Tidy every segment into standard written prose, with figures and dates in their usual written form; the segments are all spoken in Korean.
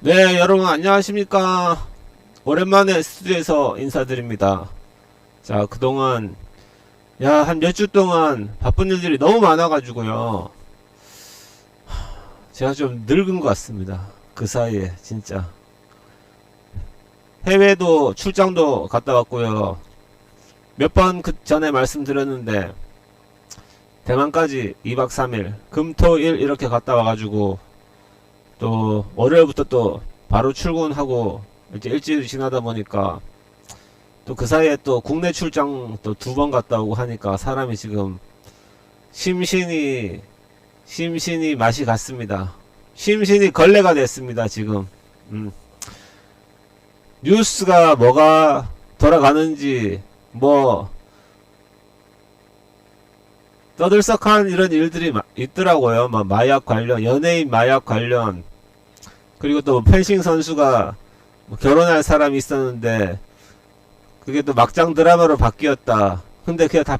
네, 여러분 안녕하십니까. 오랜만에 스튜디오에서 인사드립니다. 자, 그동안 한 몇 주 동안 바쁜 일들이 너무 많아가지고요. 제가 좀 늙은 것 같습니다. 그 사이에 진짜 해외도 출장도 갔다 왔고요. 몇 번 그 전에 말씀드렸는데 대만까지 2박 3일 금토일 이렇게 갔다 와가지고 또 월요일부터 또 바로 출근하고 이제 일주일이 지나다 보니까 또 그 사이에 또 국내 출장 또 2번 갔다 오고 하니까 사람이 지금 심신이 맛이 갔습니다. 심신이 걸레가 됐습니다. 지금 뉴스가 뭐가 돌아가는지 뭐 떠들썩한 이런 일들이 있더라고요. 뭐 마약 관련, 연예인 마약 관련, 그리고 또 펜싱 선수가 뭐 결혼할 사람이 있었는데 그게 또 막장 드라마로 바뀌었다. 근데 그게 다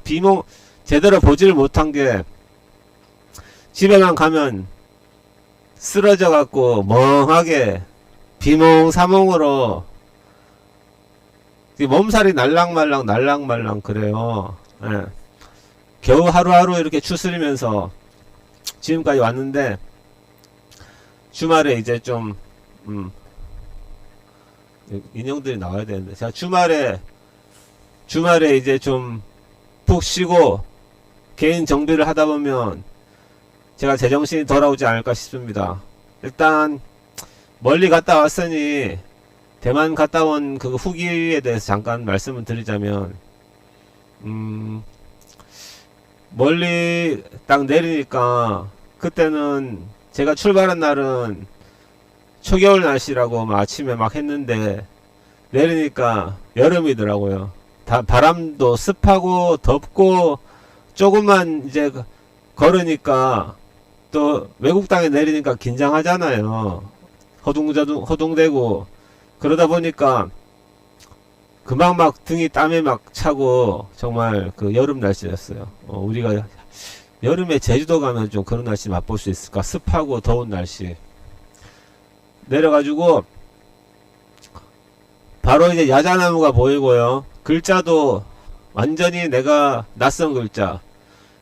제대로 보지를 못한 게 집에만 가면 쓰러져 갖고 멍하게 비몽사몽으로 몸살이 날랑말랑 그래요. 예. 겨우 하루하루 이렇게 추스리면서 지금까지 왔는데 주말에 이제 좀 인형들이 나와야 되는데 제가 주말에 이제 좀 푹 쉬고 개인 정비를 하다 보면 제가 제정신이 돌아오지 않을까 싶습니다. 일단 멀리 갔다 왔으니 대만 갔다 온 그 후기에 대해서 잠깐 말씀을 드리자면 멀리 딱 내리니까 그때는 제가 출발한 날은 초겨울 날씨라고 막 아침에 막 했는데 내리니까 여름이더라고요. 바람도 습하고 덥고 조금만 이제 걸으니까 또 외국 땅에 내리니까 긴장하잖아요. 허둥대고 그러다 보니까 금방 막 등이 땀에 막 차고 정말 그 여름 날씨였어요. 우리가 여름에 제주도 가면 좀 그런 날씨 맛볼 수 있을까? 습하고 더운 날씨. 내려가지고 바로 이제 야자나무가 보이고요. 글자도 완전히 내가 낯선 글자.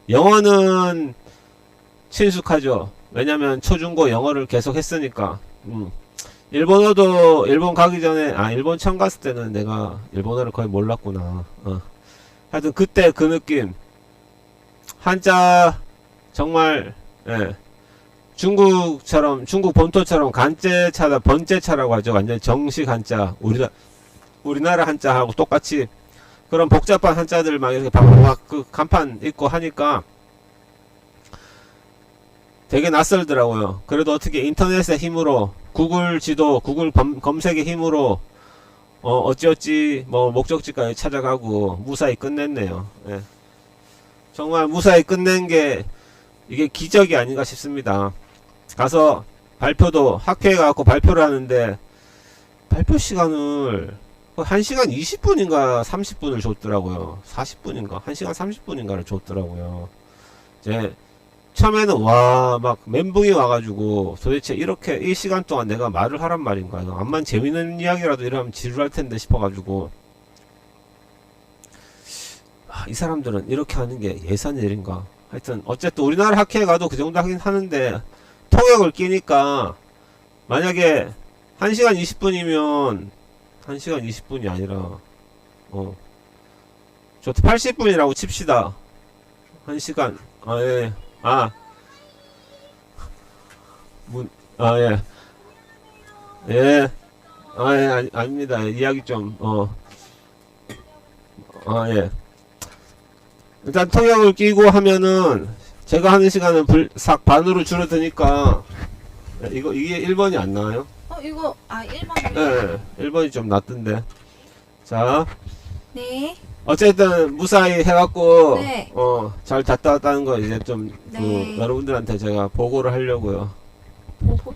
영어는 친숙하죠. 왜냐면 초중고 영어를 계속 했으니까. 일본어도 일본 가기 전에 일본 처음 갔을 때는 내가 일본어를 거의 몰랐구나. 하여튼 그때 그 느낌 한자 정말 중국 본토처럼 간제차다 번제차라고 하죠. 완전 정식 한자 우리나라 한자하고 똑같이 그런 복잡한 한자들 막 이렇게 막 그 간판 있고 하니까 되게 낯설더라고요. 그래도 어떻게 인터넷의 힘으로 구글 지도, 구글 검색의 힘으로 어찌어찌 뭐 목적지까지 찾아가고 무사히 끝냈네요. 예. 정말 무사히 끝낸 게 이게 기적이 아닌가 싶습니다. 가서 발표도 학회에 가서 발표를 하는데 발표 시간을 1시간 20분인가 30분을 줬더라고요. 40분인가 1시간 30분인가를 줬더라고요. 이제 처음에는 막 멘붕이 와가지고 도대체 이렇게 이 시간 동안 내가 말을 하란 말인가요? 암만 재밌는 이야기라도 이러면 지루할 텐데 싶어가지고 이 사람들은 이렇게 하는 게 예산 일인가? 하여튼 어쨌든 우리나라 학회에 가도 그 정도 하긴 하는데 통역을 끼니까 만약에 1시간 20분이면 1시간 20분이 아니라 저 80분이라고 칩시다. 1시간 예. 예. 아닙니다. 이야기 좀, 예. 일단 통역을 끼고 하면은, 제가 하는 시간은 싹 반으로 줄어드니까, 이게 1번이 안 나와요? 1번. 예, 1번이 좀 낫던데. 자. 네. 어쨌든 무사히 해갖고 네. 잘 갔다 왔다는 거 이제 좀 네. 여러분들한테 제가 보고를 하려고요.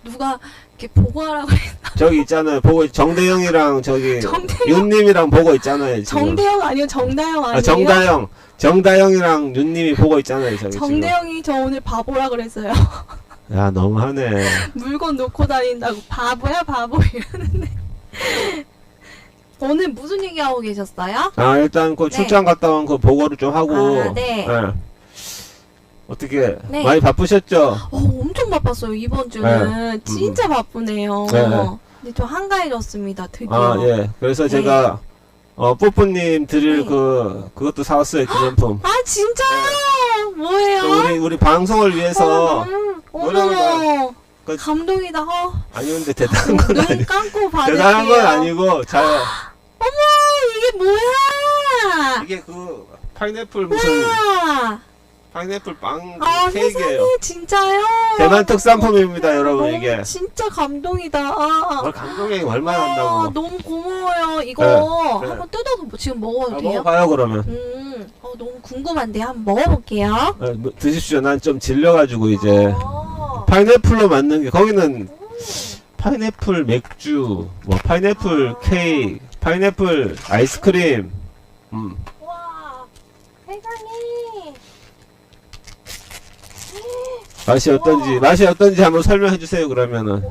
누가 이렇게 보고하라고 했나? 저기 있잖아요. 정대영이랑 저기 윤님이랑 보고 있잖아요. 지금. 정대영 아니요, 정다영 아니에요? 정다영이랑 윤님이 보고 있잖아요. 저기 정대영이 저 오늘 바보라 그랬어요. 야, 너무하네. 물건 놓고 다닌다고 바보야 바보 이러는데. 오늘 무슨 얘기하고 계셨어요? 아, 일단 그 네. 출장 갔다 온 그 보고를 좀 하고. 아, 네. 예. 어떻게 네. 많이 바쁘셨죠? 엄청 바빴어요 이번 주는. 진짜 바쁘네요. 네. 근데 좀 한가해졌습니다 드디어. 아, 예. 그래서 네. 제가 뽀뽀님 드릴 네. 그것도 사왔어요, 기념품. 아 진짜요? 뭐예요? 또 우리 방송을 위해서 어머머 그- 감동이다. 아니 근데 대단한 건 눈 아니 감고 받을게요. 대단한 건 아니고 잘 이게 뭐야? 이게 그 파인애플 무슨 와. 파인애플 빵 아 케이크예요. 세상에 진짜요? 대만 특산품입니다, 여러분. 너무 이게 진짜 감동이다. 뭘 감동이 얼마나 아, 한다고. 너무 고마워요. 이거 네. 한번 뜯어서 지금 먹어도 아, 돼요? 먹어봐요 그러면. 너무 궁금한데 한번 먹어볼게요. 뭐 드십시오. 난 좀 질려가지고 이제 파인애플로 만든 게 거기는 파인애플 맥주, 뭐 파인애플 케이크, 파인애플 아이스크림. 와, 세상에. 맛이 어떤지 한번 설명해 주세요. 그러면은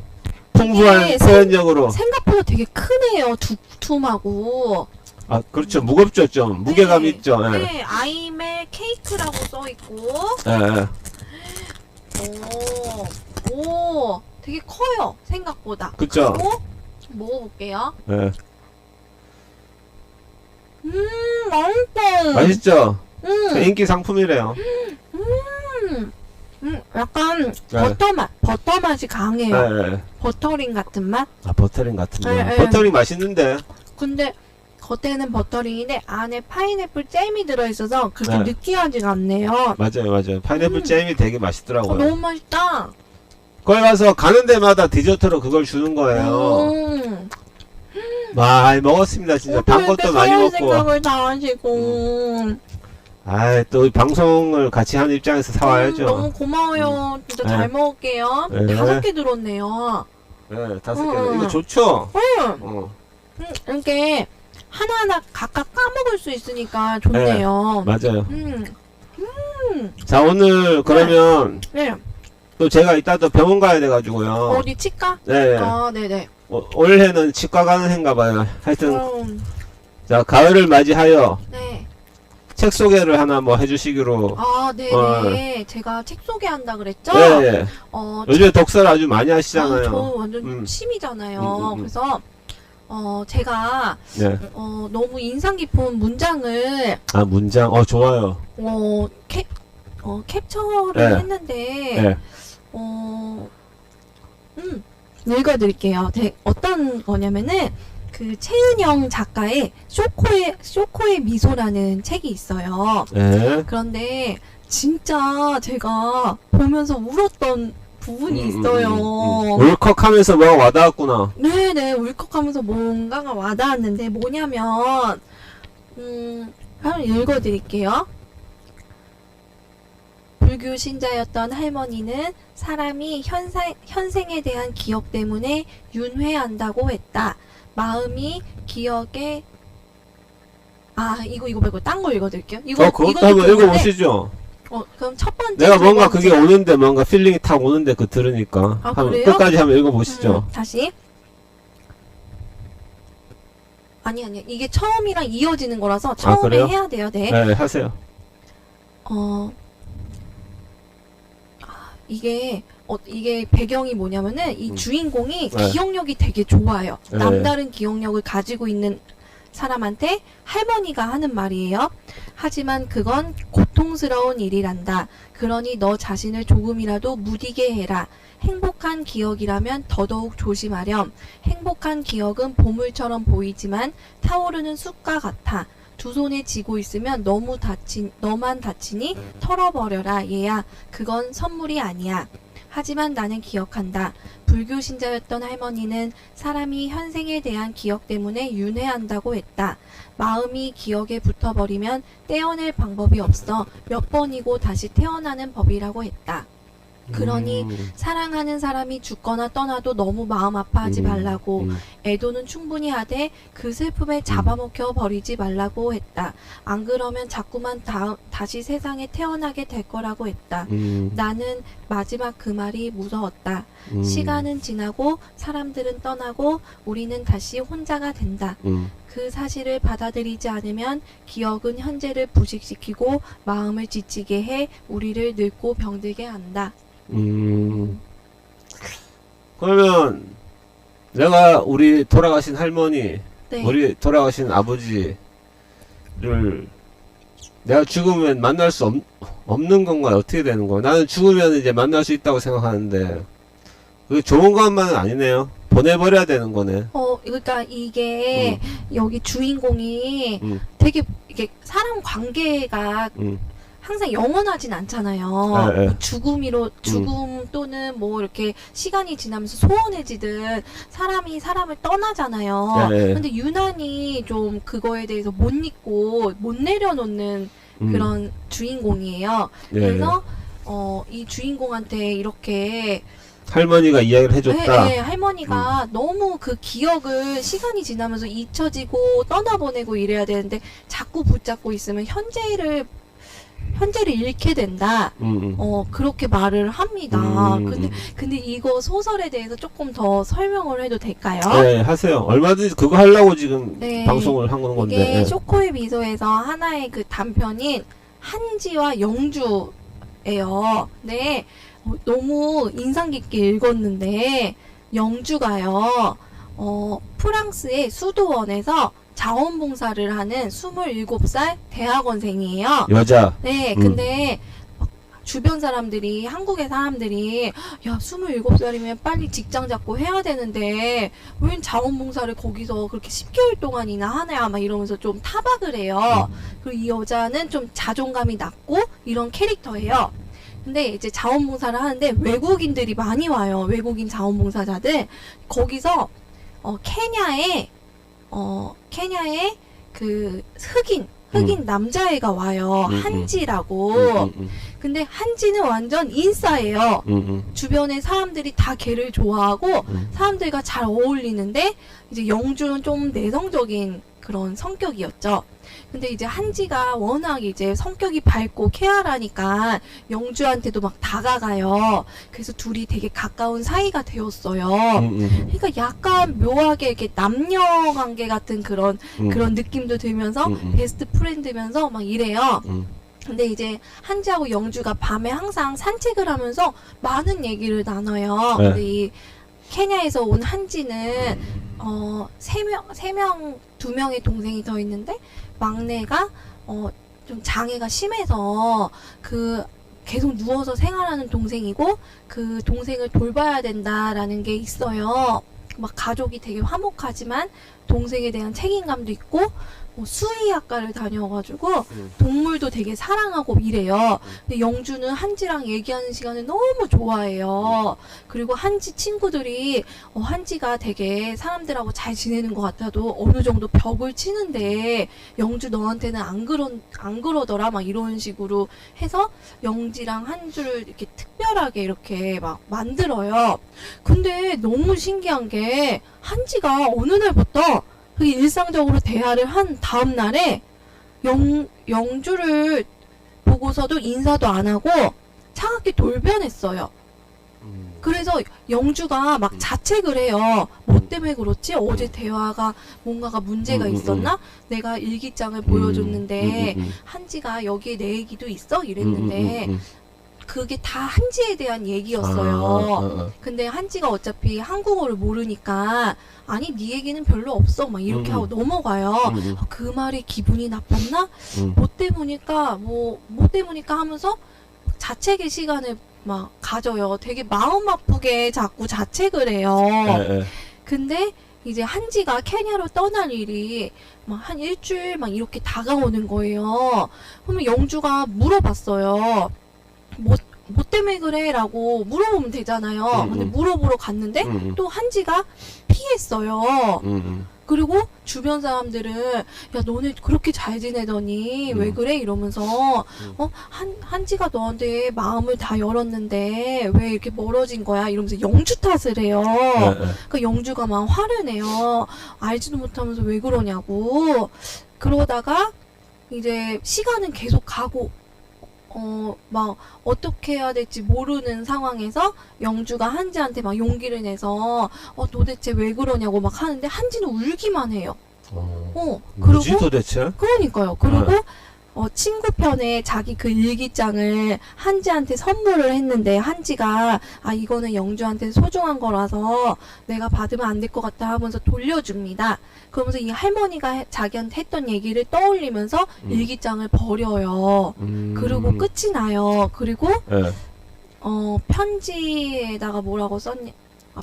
풍부한 이게 표현력으로. 생각보다 되게 크네요. 두툼하고. 아, 그렇죠. 무겁죠, 좀 무게감 네. 있죠. 예. 네, 아이멜 케이크라고 써 있고. 예. 오, 되게 커요. 생각보다. 그쵸. 크고 먹어볼게요. 예. 맛있다. 맛있죠. 음, 인기 상품이래요. 약간 네. 버터 맛이 강해요. 예. 예. 버터링 같은 맛. 아, 버터링 같은 거. 네, 네. 버터링 맛있는데. 근데 겉에는 버터링인데 안에 파인애플 잼이 들어있어서 그렇게 네. 느끼하지가 않네요. 맞아요. 파인애플 잼이 되게 맛있더라고요. 너무 맛있다. 거기 가서 가는 데마다 디저트로 그걸 주는 거예요. 많이 먹었습니다. 진짜 단 것도 많이 먹고. 생각을 다 하시고. 아, 또 방송을 같이 하는 입장에서 사와야죠. 너무 고마워요. 진짜 네. 잘 먹을게요. 네. 5개 들었네요. 네, 5개. 음. 이거 좋죠? 음, 이렇게 하나하나 각각 까먹을 수 있으니까 좋네요. 맞아요. 음, 자, 오늘 그러면 네. 또 제가 이따 또 병원 가야 돼가지고요. 어디 치과? 네. 아, 네네. 올해는 치과 가는 해인가 봐요. 하여튼, 음, 자, 가을을 맞이하여 네. 책 소개를 하나 뭐 해주시기로. 아, 네네. 제가 책 소개한다 그랬죠? 네. 요즘에 독서를 아주 많이 저 하시잖아요. 완전 취미잖아요. 음. 그래서, 제가, 네. 너무 인상 깊은 문장을, 아, 문장. 좋아요. 캡처를 네. 했는데, 네. 읽어드릴게요. 어떤 거냐면은, 그, 최은영 작가의 쇼코의 미소라는 책이 있어요. 네. 그런데, 진짜 제가 보면서 울었던 부분이 있어요. 울컥하면서 뭐가 와닿았구나. 네네, 울컥하면서 뭔가가 와닿았는데, 뭐냐면, 한번 읽어드릴게요. 불교 신자였던 할머니는 사람이 현생에 대한 기억 때문에 윤회한다고 했다. 마음이 기억에 이거 말고 딴 거 읽어드릴게요. 그것도 한번 읽어보시죠. 그럼 첫 번째 내가 뭔가 두 그게 번째. 오는데 뭔가 필링이 탁 오는데 그 들으니까 아, 한번 그래요? 끝까지 한번 읽어보시죠. 다시. 아니 이게 처음이랑 이어지는 거라서 처음에 그래요? 해야 돼요. 네. 네, 하세요. 이게 배경이 뭐냐면은 이 주인공이 네. 기억력이 되게 좋아요. 네. 남다른 기억력을 가지고 있는 사람한테 할머니가 하는 말이에요. 하지만 그건 고통스러운 일이란다. 그러니 너 자신을 조금이라도 무디게 해라. 행복한 기억이라면 더더욱 조심하렴. 행복한 기억은 보물처럼 보이지만 타오르는 숯과 같아. 두 손에 쥐고 있으면 너만 다치니 털어버려라. 얘야, 그건 선물이 아니야. 하지만 나는 기억한다. 불교 신자였던 할머니는 사람이 현생에 대한 기억 때문에 윤회한다고 했다. 마음이 기억에 붙어버리면 떼어낼 방법이 없어. 몇 번이고 다시 태어나는 법이라고 했다. 그러니 사랑하는 사람이 죽거나 떠나도 너무 마음 아파하지 말라고. 애도는 충분히 하되 그 슬픔에 잡아먹혀 버리지 말라고 했다. 안 그러면 자꾸만 다시 세상에 태어나게 될 거라고 했다. 나는 마지막 그 말이 무서웠다. 시간은 지나고 사람들은 떠나고 우리는 다시 혼자가 된다. 그 사실을 받아들이지 않으면 기억은 현재를 부식시키고 마음을 지치게 해 우리를 늙고 병들게 한다. 그러면 내가 우리 돌아가신 할머니, 네. 우리 돌아가신 아버지를 내가 죽으면 만날 수 없는 건가요? 어떻게 되는 거야? 나는 죽으면 이제 만날 수 있다고 생각하는데 그게 좋은 것만은 아니네요. 보내버려야 되는 거네. 그러니까 이게 여기 주인공이 음. 되게 이게 사람 관계가 항상 영원하진 않잖아요. 네, 네. 뭐 죽음 또는 뭐 이렇게 시간이 지나면서 소원해지듯 사람이 사람을 떠나잖아요. 네, 네. 근데 유난히 좀 그거에 대해서 못 잊고 못 내려놓는 그런 주인공이에요. 네, 그래서 이 주인공한테 이렇게 할머니가 이야기를 해줬다. 네, 할머니가 너무 그 기억을 시간이 지나면서 잊혀지고 떠나보내고 이래야 되는데 자꾸 붙잡고 있으면 현재를 잃게 된다. 그렇게 말을 합니다. 근데 이거 소설에 대해서 조금 더 설명을 해도 될까요? 네, 하세요. 얼마든지 그거 하려고 지금 네. 방송을 한 건데. 이게 네. 쇼코의 미소에서 하나의 그 단편인 한지와 영주예요. 네. 너무 인상 깊게 읽었는데 영주가요. 프랑스의 수도원에서 자원봉사를 하는 27살 대학원생이에요. 여자. 네, 근데 주변 사람들이, 한국의 사람들이, 야, 27살이면 빨리 직장 잡고 해야 되는데, 왜 자원봉사를 거기서 그렇게 10개월 동안이나 하냐, 막 이러면서 좀 타박을 해요. 그리고 이 여자는 좀 자존감이 낮고, 이런 캐릭터예요. 근데 이제 자원봉사를 하는데, 외국인들이 많이 와요. 외국인 자원봉사자들. 거기서, 케냐에 그 흑인 남자애가 와요. 한지라고. 근데 한지는 완전 인싸예요. 주변에 사람들이 다 걔를 좋아하고 사람들과 잘 어울리는데 이제 영주는 좀 내성적인 그런 성격이었죠. 근데 이제 한지가 워낙 이제 성격이 밝고 쾌활하니까 영주한테도 막 다가가요. 그래서 둘이 되게 가까운 사이가 되었어요. 그러니까 약간 묘하게 이렇게 남녀 관계 같은 그런 느낌도 들면서 베스트 프렌드면서 막 이래요. 근데 이제 한지하고 영주가 밤에 항상 산책을 하면서 많은 얘기를 나눠요. 네. 근데 이 케냐에서 온 한지는 두 명의 동생이 더 있는데 막내가 좀 장애가 심해서 계속 누워서 생활하는 동생이고 그 동생을 돌봐야 된다라는 게 있어요. 막 가족이 되게 화목하지만 동생에 대한 책임감도 있고 수의학과를 다녀가지고 동물도 되게 사랑하고 이래요. 근데 영주는 한지랑 얘기하는 시간을 너무 좋아해요. 그리고 한지 친구들이 한지가 되게 사람들하고 잘 지내는 것 같아도 어느 정도 벽을 치는데 영주 너한테는 안 그러더라 막 이런 식으로 해서 영지랑 한주를 이렇게 특별하게 이렇게 막 만들어요. 근데 너무 신기한 게 한지가 어느 날부터 그게 일상적으로 대화를 한 다음 날에 영주를 보고서도 인사도 안 하고 차갑게 돌변했어요. 그래서 영주가 막 자책을 해요. 뭐 때문에 그렇지? 어제 대화가 뭔가가 문제가 있었나? 내가 일기장을 보여줬는데 한지가 여기에 내 얘기도 있어? 이랬는데 그게 다 한지에 대한 얘기였어요. 근데 한지가 어차피 한국어를 모르니까 아니 네 얘기는 별로 없어 막 이렇게 하고 넘어가요. 그 말이 기분이 나빴나? 뭐 때문일까 하면서 자책의 시간을 막 가져요. 되게 마음 아프게 자꾸 자책을 해요. 근데 이제 한지가 케냐로 떠날 일이 막 한 일주일 막 이렇게 다가오는 거예요. 그러면 영주가 물어봤어요. 뭐 때문에 그래? 라고 물어보면 되잖아요. 근데 물어보러 갔는데 또 한지가 피했어요. 그리고 주변 사람들은 야 너네 그렇게 잘 지내더니 왜 그래? 이러면서 한지가 너한테 마음을 다 열었는데 왜 이렇게 멀어진 거야? 이러면서 영주 탓을 해요. 그러니까 영주가 막 화를 내요. 알지도 못하면서 왜 그러냐고. 그러다가 이제 시간은 계속 가고 막 어떻게 해야 될지 모르는 상황에서 영주가 한지한테 막 용기를 내서 도대체 왜 그러냐고 막 하는데 한지는 울기만 해요. 뭐지 그리고 도대체? 그러니까요. 그리고 친구 편에 자기 그 일기장을 한지한테 선물을 했는데 한지가 이거는 영주한테 소중한 거라서 내가 받으면 안 될 것 같다 하면서 돌려줍니다. 그러면서 이 할머니가 자기한테 했던 얘기를 떠올리면서 일기장을 버려요. 그리고 끝이 나요. 그리고 편지에다가 뭐라고 썼냐?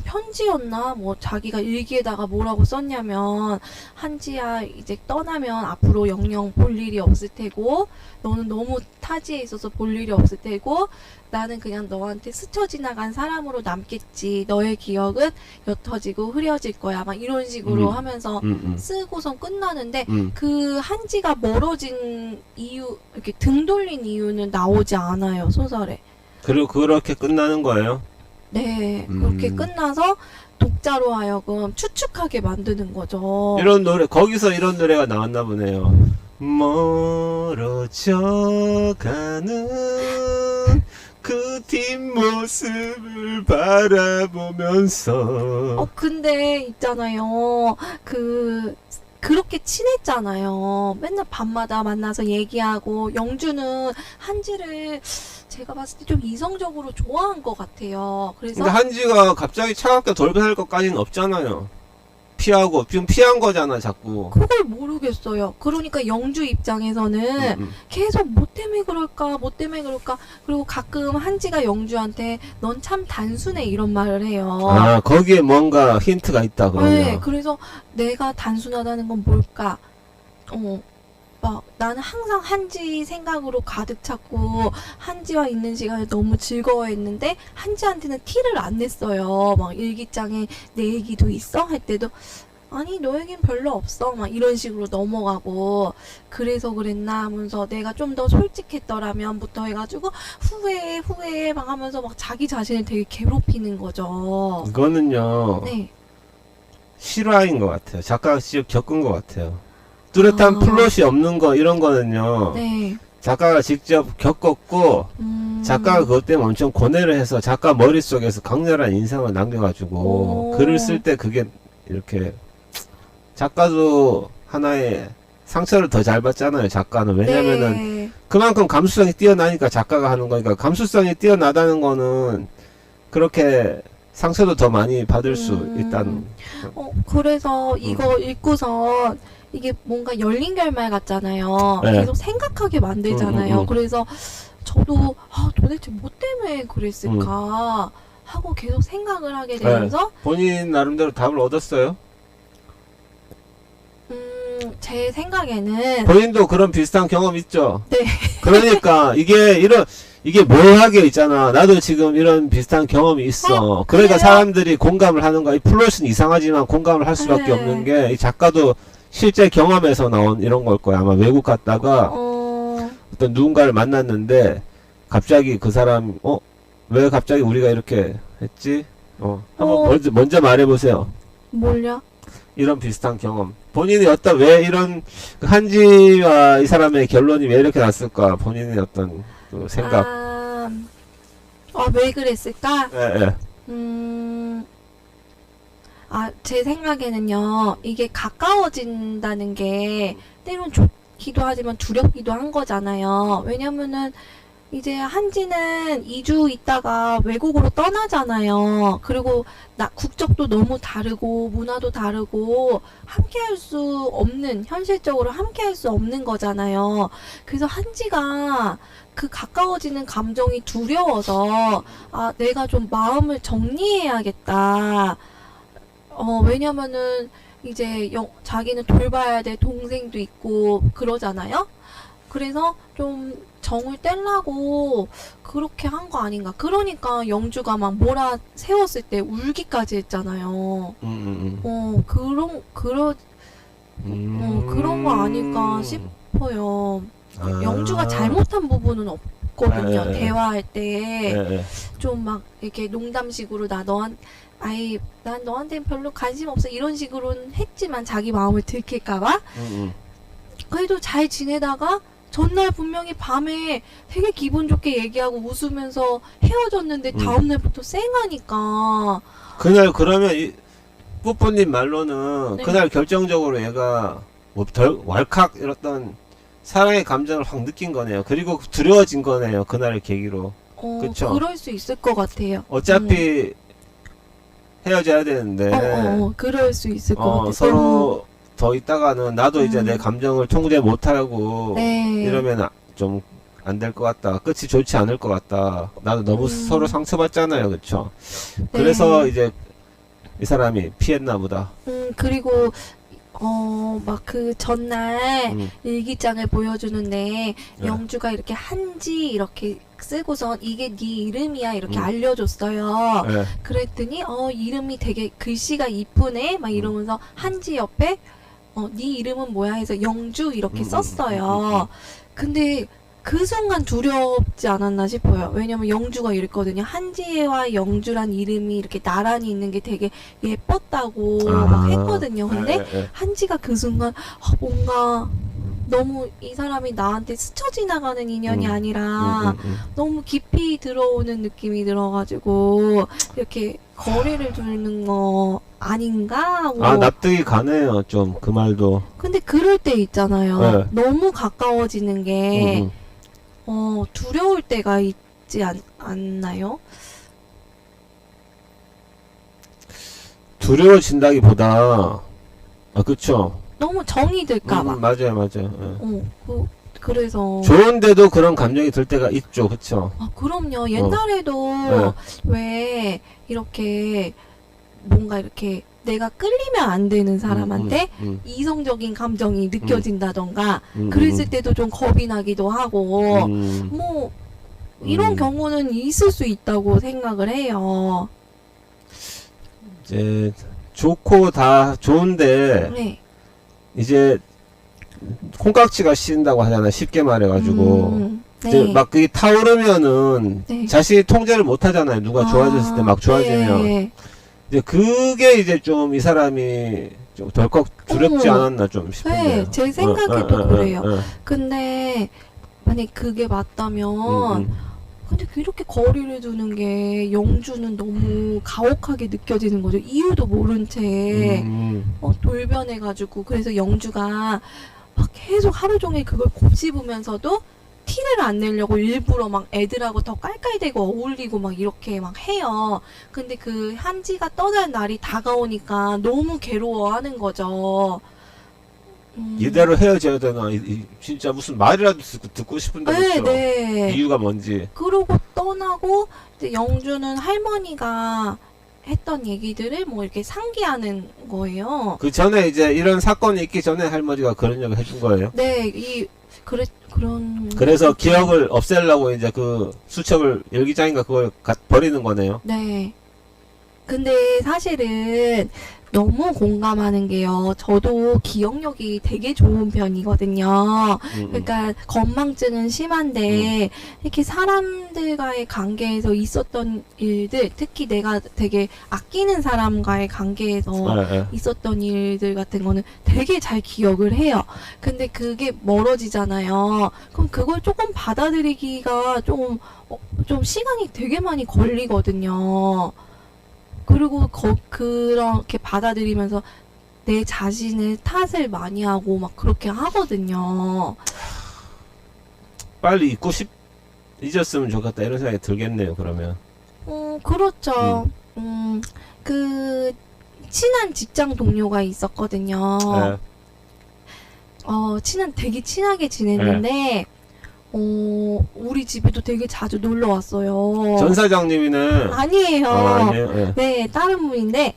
편지였나? 뭐 자기가 일기에다가 뭐라고 썼냐면 한지야 이제 떠나면 앞으로 영영 볼 일이 없을 테고 너는 너무 타지에 있어서 볼 일이 없을 테고 나는 그냥 너한테 스쳐 지나간 사람으로 남겠지. 너의 기억은 옅어지고 흐려질 거야. 막 이런 식으로 하면서 쓰고선 끝나는데 그 한지가 멀어진 이유, 이렇게 등 돌린 이유는 나오지 않아요, 소설에. 그리고 그렇게 끝나는 거예요? 네, 그렇게 끝나서 독자로 하여금 추측하게 만드는 거죠. 이런 노래, 거기서 이런 노래가 나왔나 보네요. 멀어져 가는 그 뒷모습을 바라보면서. 근데 있잖아요. 그렇게 친했잖아요. 맨날 밤마다 만나서 얘기하고, 영주는 한지를 제가 봤을 때 좀 이성적으로 좋아한 것 같아요. 그래서. 근데 한지가 갑자기 차갑게 돌변할 것까지는 없잖아요. 피하고, 지금 피한 거잖아, 자꾸. 그걸 모르겠어요. 그러니까 영주 입장에서는 계속 뭐 때문에 그럴까, 뭐 때문에 그럴까. 그리고 가끔 한지가 영주한테 넌 참 단순해 이런 말을 해요. 거기에 뭔가 힌트가 있다, 그러면. 네, 그래서 내가 단순하다는 건 뭘까? 막 나는 항상 한지 생각으로 가득 찼고 한지와 있는 시간을 너무 즐거워했는데 한지한테는 티를 안 냈어요. 막 일기장에 내 얘기도 있어? 할 때도 아니 너 얘기는 별로 없어. 막 이런 식으로 넘어가고 그래서 그랬나 하면서 내가 좀 더 솔직했더라면부터 해가지고 후회해 막 하면서 막 자기 자신을 되게 괴롭히는 거죠. 이거는요. 네. 실화인 것 같아요. 작가가 직접 겪은 것 같아요. 뚜렷한 플롯이 없는 거 이런 거는요. 네. 작가가 직접 겪었고 작가가 그것 때문에 엄청 고뇌를 해서 작가 머릿속에서 강렬한 인상을 남겨가지고 글을 쓸 때 그게 이렇게 작가도 하나의 상처를 더 잘 받잖아요. 작가는. 왜냐면은 네. 그만큼 감수성이 뛰어나니까 작가가 하는 거니까 감수성이 뛰어나다는 거는 그렇게 상처도 더 많이 받을 수 있다는. 그래서 이거 읽고선 이게 뭔가 열린 결말 같잖아요. 네. 계속 생각하게 만들잖아요. 그래서 저도 도대체 뭐 때문에 그랬을까 하고 계속 생각을 하게 되면서 본인 나름대로 답을 얻었어요? 제 생각에는 본인도 그런 비슷한 경험 있죠? 네. 그러니까 이게 묘하게 있잖아. 나도 지금 이런 비슷한 경험이 있어. 그러니까 그래요? 사람들이 공감을 하는 거야. 이 플롯은 이상하지만 공감을 할 수밖에 네. 없는 게 이 작가도 실제 경험에서 나온 이런 걸 거야. 아마 외국 갔다가 어떤 누군가를 만났는데 갑자기 그 사람 왜 갑자기 우리가 이렇게 했지? 한번 먼저 말해보세요. 뭘요? 이런 비슷한 경험. 본인이 왜 이런 한지와 이 사람의 결론이 왜 이렇게 났을까? 본인의 어떤 그 생각. 왜 그랬을까? 예. 제 생각에는요, 이게 가까워진다는 게 때론 좋기도 하지만 두렵기도 한 거잖아요. 왜냐면은 이제 한지는 2주 있다가 외국으로 떠나잖아요. 그리고 국적도 너무 다르고 문화도 다르고 함께할 수 없는, 현실적으로 함께할 수 없는 거잖아요. 그래서 한지가 그 가까워지는 감정이 두려워서 내가 좀 마음을 정리해야겠다. 왜냐면은 이제 자기는 돌봐야 될 동생도 있고 그러잖아요. 그래서 좀 정을 떼려고 그렇게 한 거 아닌가. 그러니까 영주가 막 몰아 세웠을 때 울기까지 했잖아요. 그런 거 아닐까 싶어요. 아. 영주가 잘못한 부분은 없거든요. 네. 대화할 때 네. 좀 막 이렇게 농담식으로 난 너한테 별로 관심 없어 이런 식으로는 했지만 자기 마음을 들킬까봐 그래도 잘 지내다가 전날 분명히 밤에 되게 기분 좋게 얘기하고 웃으면서 헤어졌는데 다음날부터 쌩하니까 그날 그러면 뿌뿌님 말로는 네. 그날 결정적으로 얘가 뭐 왈칵 이랬던 사랑의 감정을 확 느낀 거네요. 그리고 두려워진 거네요. 그날을 계기로. 그쵸? 그럴 수 있을 것 같아요. 어차피 헤어져야 되는데 그럴 수 있을 것 같아요. 서로 더 있다가는 나도 이제 내 감정을 통제 못하고 네. 이러면 좀 안 될 것 같다. 끝이 좋지 않을 것 같다. 나도 너무 서로 상처받잖아요. 그쵸? 네. 그래서 이제 이 사람이 피했나 보다. 그리고 막 그 전날 일기장을 보여주는데 영주가 이렇게 한지 이렇게 쓰고선 이게 네 이름이야 이렇게 알려줬어요. 네. 그랬더니 이름이 되게 글씨가 이쁘네 막 이러면서 한지 옆에 네 이름은 뭐야 해서 영주 이렇게 썼어요. 근데 그 순간 두렵지 않았나 싶어요. 왜냐면 영주가 이랬거든요. 한지와 영주란 이름이 이렇게 나란히 있는 게 되게 예뻤다고 막 했거든요. 근데 한지가 그 순간 뭔가 너무 이 사람이 나한테 스쳐 지나가는 인연이 아니라 너무 깊이 들어오는 느낌이 들어가지고 이렇게 거리를 두는 거 아닌가 하고. 납득이 가네요. 좀 그 말도. 근데 그럴 때 있잖아요. 네. 너무 가까워지는 게 두려울 때가 있지 않나요? 두려워진다기보다 그쵸. 너무 정이 들까봐. 맞아요. 그래서. 좋은데도 그런 감정이 들 때가 있죠. 그쵸. 그럼요. 옛날에도 왜 이렇게 뭔가 이렇게 내가 끌리면 안 되는 사람한테 이성적인 감정이 느껴진다던가 그랬을 때도 좀 겁이 나기도 하고 뭐 이런 경우는 있을 수 있다고 생각을 해요. 이제 좋고 다 좋은데 네. 이제 콩깍지가 씌인다고 하잖아요. 쉽게 말해가지고 네. 이제 막 그게 타오르면은 네. 자신이 통제를 못 하잖아요. 누가 좋아졌을 때 막 좋아지면 네. 이제 그게 이제 좀 이 사람이 좀 덜컥 두렵지 않았나 좀 싶은데요. 네, 제 생각에도 그래요. 근데 만약 그게 맞다면 근데 이렇게 거리를 두는 게 영주는 너무 가혹하게 느껴지는 거죠. 이유도 모른 채 돌변해가지고 그래서 영주가 막 계속 하루 종일 그걸 곱씹으면서도 티를 안 내려고 일부러 막 애들하고 더 깔깔대고 어울리고 막 이렇게 막 해요. 근데 그 한지가 떠날 날이 다가오니까 너무 괴로워하는 거죠. 이대로 헤어져야 되나? 진짜 무슨 말이라도 듣고 싶은데 그렇죠? 네. 이유가 뭔지. 그러고 떠나고 이제 영주는 할머니가 했던 얘기들을 뭐 이렇게 상기하는 거예요. 그 전에 이제 이런 사건이 있기 전에 할머니가 그런 얘기를 해준 거예요. 네, 그래서 기억을 없애려고 이제 그 수첩을 일기장인가 그걸 버리는 거네요. 네. 근데 사실은 너무 공감하는 게요. 저도 기억력이 되게 좋은 편이거든요. 그러니까 건망증은 심한데 이렇게 사람들과의 관계에서 있었던 일들, 특히 내가 되게 아끼는 사람과의 관계에서 있었던 일들 같은 거는 되게 잘 기억을 해요. 근데 그게 멀어지잖아요. 그럼 그걸 조금 받아들이기가 좀 시간이 되게 많이 걸리거든요. 그리고 그렇게 받아들이면서 내 자신을 탓을 많이 하고 막 그렇게 하거든요. 빨리 잊었으면 좋겠다 이런 생각이 들겠네요. 그러면. 그렇죠. 그 친한 직장 동료가 있었거든요. 네. 되게 친하게 지냈는데 우리 집에도 되게 자주 놀러 왔어요. 전 사장님이네. 아니에요. 아니에요. 네, 다른 분인데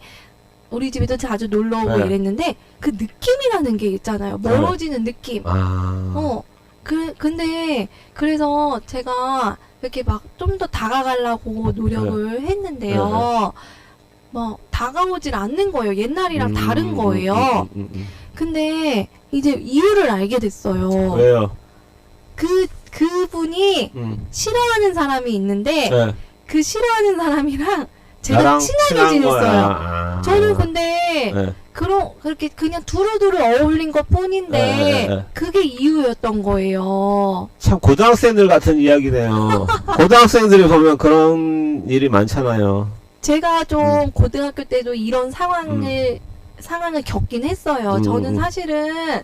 우리 집에도 자주 놀러 오고 네. 이랬는데 그 느낌이라는 게 있잖아요. 멀어지는 느낌. 근데 그래서 제가 이렇게 막 좀 더 다가가려고 노력을 했는데요. 뭐 다가오질 않는 거예요. 옛날이랑 다른 거예요. 근데 이제 이유를 알게 됐어요. 왜요? 그분이 싫어하는 사람이 있는데 네. 그 싫어하는 사람이랑 제가 나랑 친하게 친한 지냈어요. 거야. 아. 저는 근데 네. 그렇게 그냥 두루두루 어울린 것 뿐인데 네. 그게 이유였던 거예요. 참 고등학생들 같은 이야기네요. 고등학생들이 보면 그런 일이 많잖아요. 제가 좀 고등학교 때도 이런 상황을 겪긴 했어요. 저는 사실은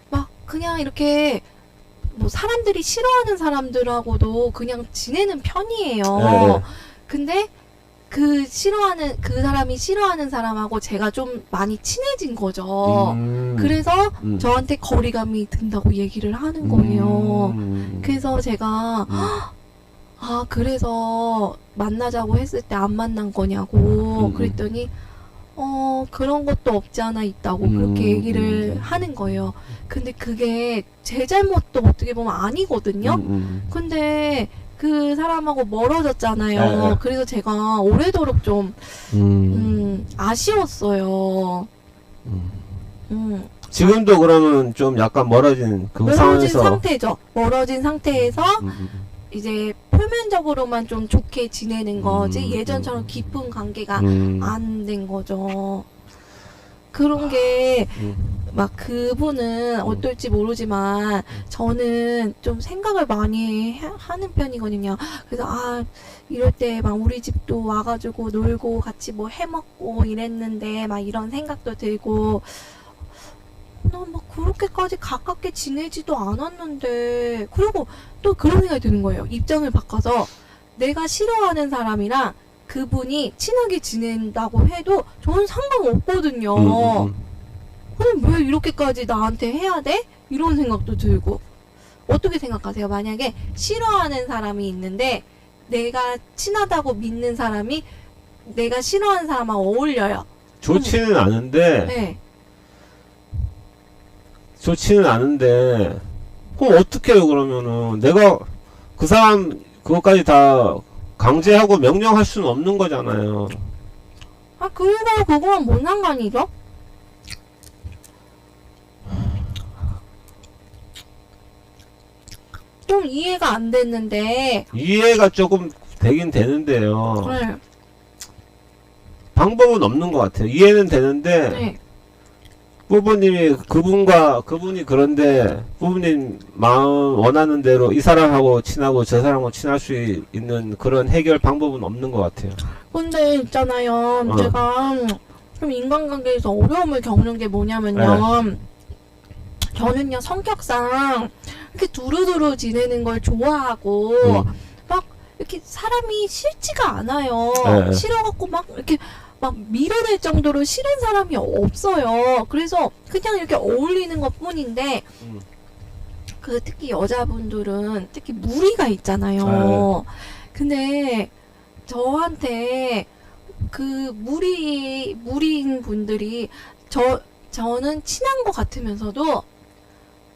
막 그냥 이렇게 뭐 사람들이 싫어하는 사람들하고도 그냥 지내는 편이에요. 네. 근데 그 사람이 싫어하는 사람하고 제가 좀 많이 친해진 거죠. 그래서 저한테 거리감이 든다고 얘기를 하는 거예요. 그래서 제가 그래서 만나자고 했을 때 안 만난 거냐고 그랬더니 그런 것도 없지 않아 있다고 그렇게 얘기를 하는 거예요. 근데 그게 제 잘못도 어떻게 보면 아니거든요. 근데 그 사람하고 멀어졌잖아요. 네. 그래서 제가 오래도록 좀 아쉬웠어요. 지금도 그러면 좀 약간 멀어진 그 멀어진 상황에서 상태죠. 멀어진 상태에서 이제 표면적으로만 좀 좋게 지내는 거지 예전처럼 깊은 관계가 안 된 거죠. 그런 게 막 그분은 어떨지 모르지만 저는 좀 생각을 많이 하는 편이거든요. 그래서 이럴 때 막 우리 집도 와가지고 놀고 같이 뭐 해먹고 이랬는데 막 이런 생각도 들고 나 막 그렇게까지 가깝게 지내지도 않았는데 그리고 또 그런 생각이 드는 거예요. 입장을 바꿔서 내가 싫어하는 사람이랑 그분이 친하게 지낸다고 해도 저는 상관없거든요. 그럼 왜 이렇게까지 나한테 해야 돼? 이런 생각도 들고 어떻게 생각하세요? 만약에 싫어하는 사람이 있는데 내가 친하다고 믿는 사람이 내가 싫어하는 사람하고 어울려요. 좋지는 않은데 네. 좋지는 않은데 그럼 어떻게 해요? 그러면은 내가 그 사람 그것까지 다 강제하고 명령할 수는 없는 거잖아요. 그리고 그거랑 뭔 상관이죠? 좀 이해가 안 됐는데. 이해가 조금 되긴 되는데요. 네. 방법은 없는 것 같아요. 이해는 되는데 네. 그분이 그런데 부모님 마음 원하는 대로 이 사람하고 친하고 저 사람하고 친할 수 있는 그런 해결 방법은 없는 것 같아요. 근데 있잖아요. 제가 좀 인간관계에서 어려움을 겪는 게 뭐냐면요. 저는요 성격상 이렇게 두루두루 지내는 걸 좋아하고 막 이렇게 사람이 싫지가 않아요. 네. 싫어갖고 막 이렇게 막 밀어낼 정도로 싫은 사람이 없어요. 그래서 그냥 이렇게 어울리는 것 뿐인데 특히 여자분들은 특히 무리가 있잖아요. 근데 저한테 그 무리인 분들이 저는 친한 것 같으면서도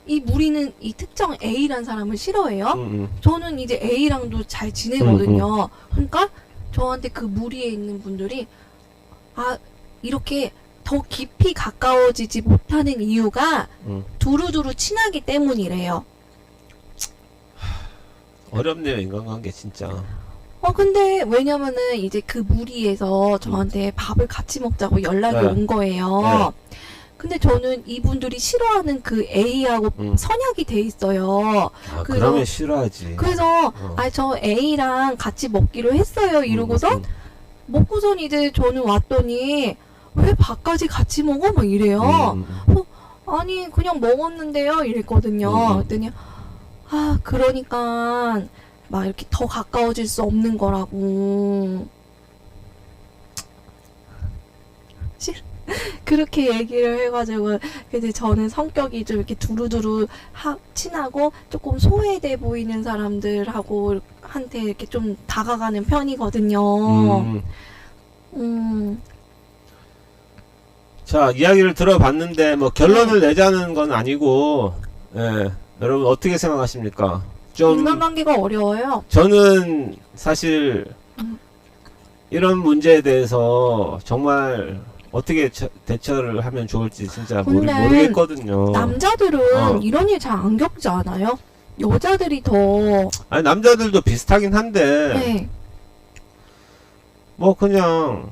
이 무리는 이 특정 A란 사람을 싫어해요. 저는 이제 A랑도 잘 지내거든요. 그러니까 저한테 그 무리에 있는 분들이 이렇게 더 깊이 가까워지지 못하는 이유가 두루두루 친하기 때문이래요. 어렵네요, 인간관계 진짜. 근데 왜냐면은 이제 그 무리에서 저한테 밥을 같이 먹자고 연락이 네. 온 거예요. 근데 저는 이분들이 싫어하는 그 A하고 선약이 돼 있어요. 그러면 싫어하지. 그래서 저 A랑 같이 먹기로 했어요. 이러고선 먹고선 이제 저는 왔더니 왜 밥까지 같이 먹어? 막 이래요. 아니 그냥 먹었는데요. 이랬거든요. 그랬더니 그러니까 막 이렇게 더 가까워질 수 없는 거라고. 그렇게 얘기를 해가지고 근데 저는 성격이 좀 이렇게 두루두루 친하고 조금 소외돼 보이는 사람들하고 한테 이렇게 좀 다가가는 편이거든요. 자, 이야기를 들어봤는데 뭐 결론을 내자는 건 아니고 여러분 어떻게 생각하십니까? 좀 인간관계가 어려워요. 저는 사실 음. 이런 문제에 대해서 정말 어떻게 대처를 하면 좋을지 진짜 근데 모르겠거든요. 남자들은 어. 이런 일 잘 안 겪지 않아요? 여자들이 더, 아니 남자들도 비슷하긴 한데 네. 뭐 그냥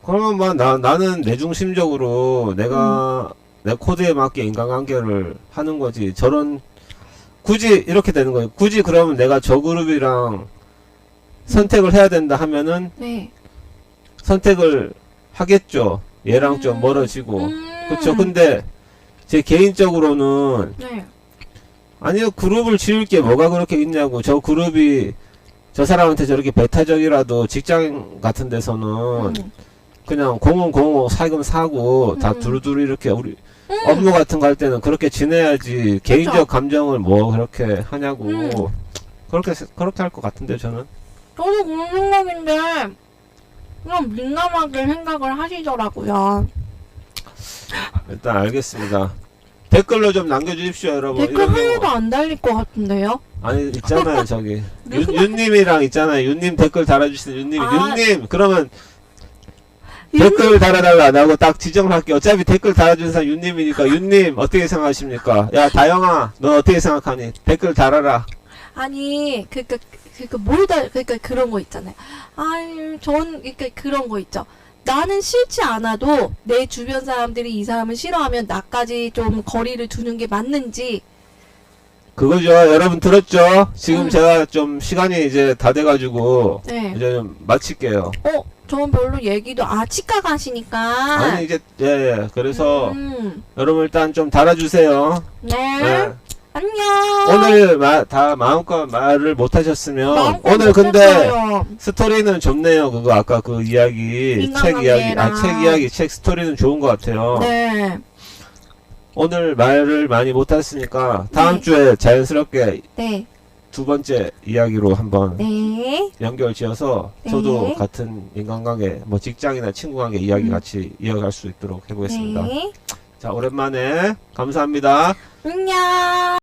그러면 막 나는 내중심적으로 내가 내 코드에 맞게 인간관계를 하는 거지. 저런 굳이 이렇게 되는 거예요. 굳이 그러면 내가 저 그룹이랑 선택을 해야 된다 하면은 네. 선택을 하겠죠. 얘랑 좀 멀어지고. 그렇죠. 근데 제 개인적으로는 네. 아니요, 그룹을 지을 게 뭐가 그렇게 있냐고. 저 그룹이 저 사람한테 저렇게 배타적이라도 직장 같은 데서는 음. 그냥 공은 공으로 사금 사고 다 두루두루 이렇게 우리 업무 같은 거 할 때는 그렇게 지내야지. 개인적 감정을 뭐 그렇게 하냐고. 그렇게 할 것 같은데 저는. 저도 그런 생각인데, 그냥 민감하게 생각을 하시더라고요. 일단 알겠습니다. 댓글로 좀 남겨주십시오, 여러분. 댓글 이런 경우. 하나도 안 달릴 것 같은데요? 아니 있잖아요 저기 윤님이랑 있잖아요. 윤님 댓글 달아주시는 윤님. 아. 윤님 그러면 댓글 달아달라 안 하고 딱 지정할게. 어차피 댓글 달아준 사람 윤님이니까. 윤님 어떻게 생각하십니까? 야 다영아 너 어떻게 생각하니? 댓글 달아라. 아니, 그런 거 있잖아요. 아니, 그런 거 있죠. 나는 싫지 않아도 내 주변 사람들이 이 사람을 싫어하면 나까지 좀 거리를 두는 게 맞는지. 그거죠. 여러분 들었죠? 지금 제가 좀 시간이 이제 다 돼가지고 네. 이제 좀 마칠게요. 저는 별로 얘기도, 치과 가시니까. 아니 이제 예. 그래서 음, 여러분 일단 좀 달아주세요. 네. 예. 안녕. 오늘 다 마음껏 말을 못 하셨으면 마음껏 오늘 근데 못했어요. 스토리는 좋네요. 그거 아까 그 이야기 책 이야기 책 이야기 책 스토리는 좋은 것 같아요. 네. 오늘 말을 많이 못 했으니까 다음 네. 주에 자연스럽게 네. 두 번째 이야기로 한번 네. 연결 지어서 네. 저도 같은 인간관계 뭐 직장이나 친구관계 이야기 같이 이어갈 수 있도록 해보겠습니다. 네. 자 오랜만에 감사합니다. 안녕.